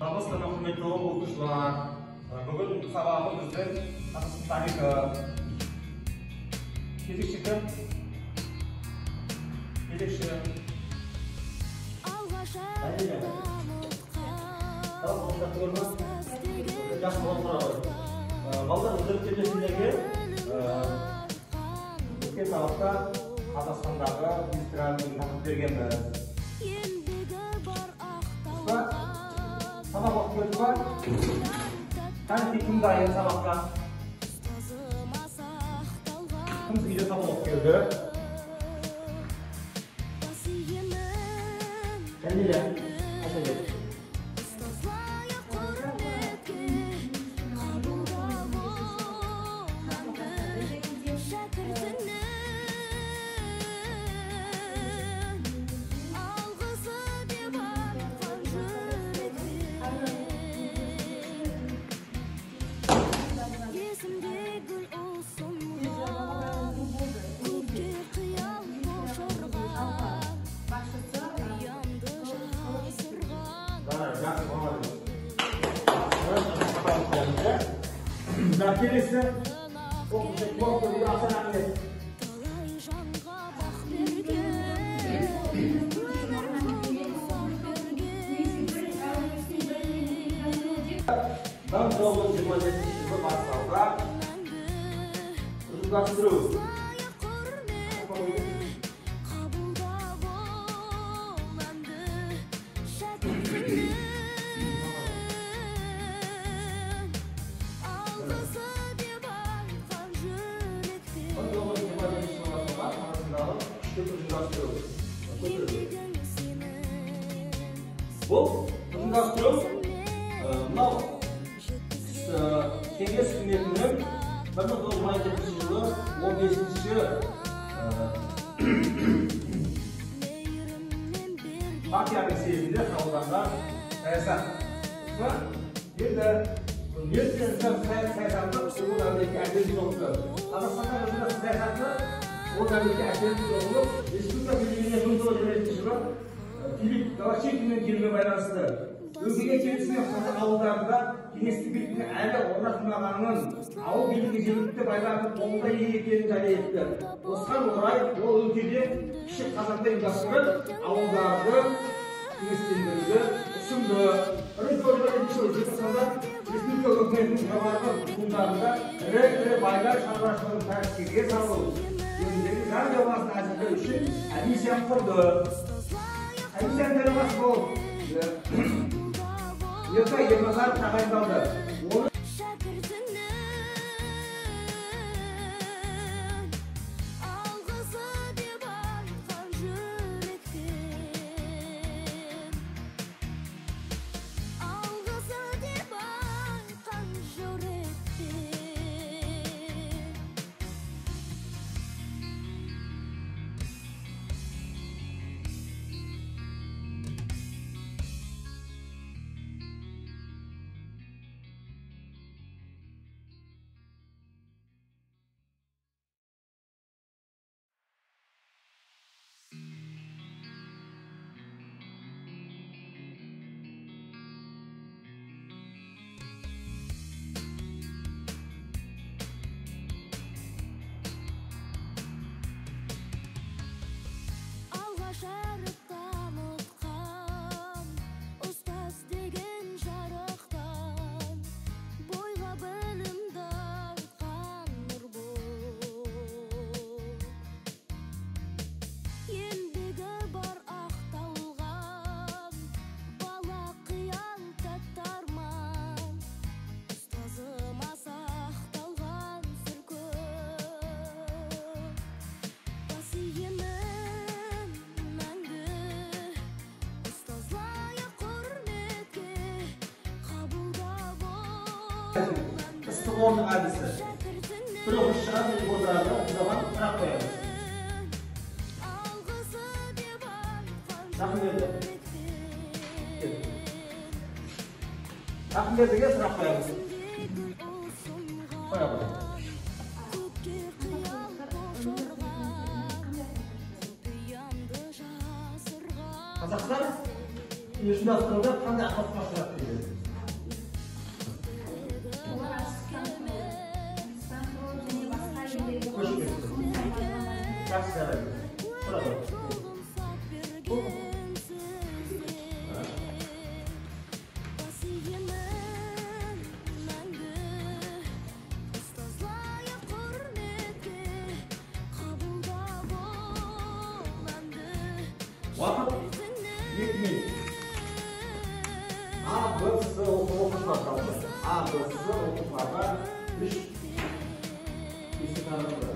Namaskar құрметті оқушылар. Бүгін сабағымызда Қазақстан тарихы. Кезекші кім? Кезекші. Жақсы болыңыздар. Балдар өтіп кетесіндегі өткен сабақта Қазақстандағы индустриалдың тақырып бергенбіз. Сабақ уақыт өтіп бар. Қанша кім дайын сабаққа? Кім үйде сабақ оқып келді? Жәнеле, қайда келді? Kelesi okuyacak korku bir asal anne. Ben doğru cümlesi bu masalda uzaklaştırıyoruz. Bu uzaklaştırıyor. Mınау Kеңес үкіметінің 1927 жылы 15-ші партияның съезінде қабылданған саясат. Енді саясатты ол әлеуметтік әділдік жолында. Қазақстанда өзінің саясаты ол әлеуметтік әділдік жолында республика билігіне 1927 жылы Филипп Голощекиннің келуіне байланысты өзгеге келісімен қазақ ауылдарында кеңестік биліктің әлі орнатылмағанын, ауыл билігі жергілікті байлардың қолында екенін жария етті. Осыған орай ол өлкеде кіші қазанда ұйымдастырып, ауылдарды кеңестендіруді ұсынды. 1927 жылы желтоқсанда республика үкіметінің жоғарғы құрылымдарында ірі байлар шаруашылығын тәртіпке салу жөніндегі заң жобасын әзірлеу үшін комиссия құрды. Комиссияның төрағасы болып Ертай Ермазаров тағайындалды. Ыстық орның әдісі. Bir okuş шығады, bir отырады, o zaman сұрақ қоямыз. Рахметке сұрақ қоямыз. Қоямыз. Қазақстан ұйымдастыруда қандай ақпарат маслихат береді? Олар ашыққан Стамбул және басқа елдерге Жақсы жарайды. Сұрады. Уақыт 2 минут. А, Б, С оқушылар қалды. А, Б, С оқушыларға 3 есік арналды.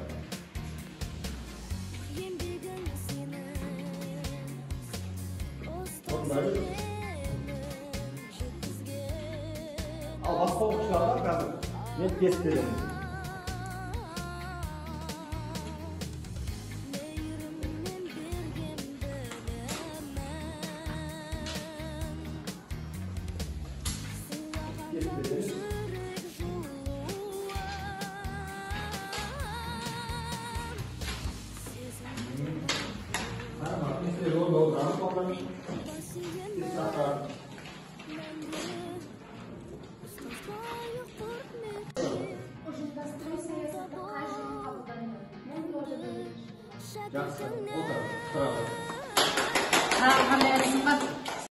Ал басқа оқушыларға қазір мен тест беремін. ұжымдастыру саясаты қай жылы қабылданды? 1900. Жақсы, отыр, сұрады. Қандай ресім бар?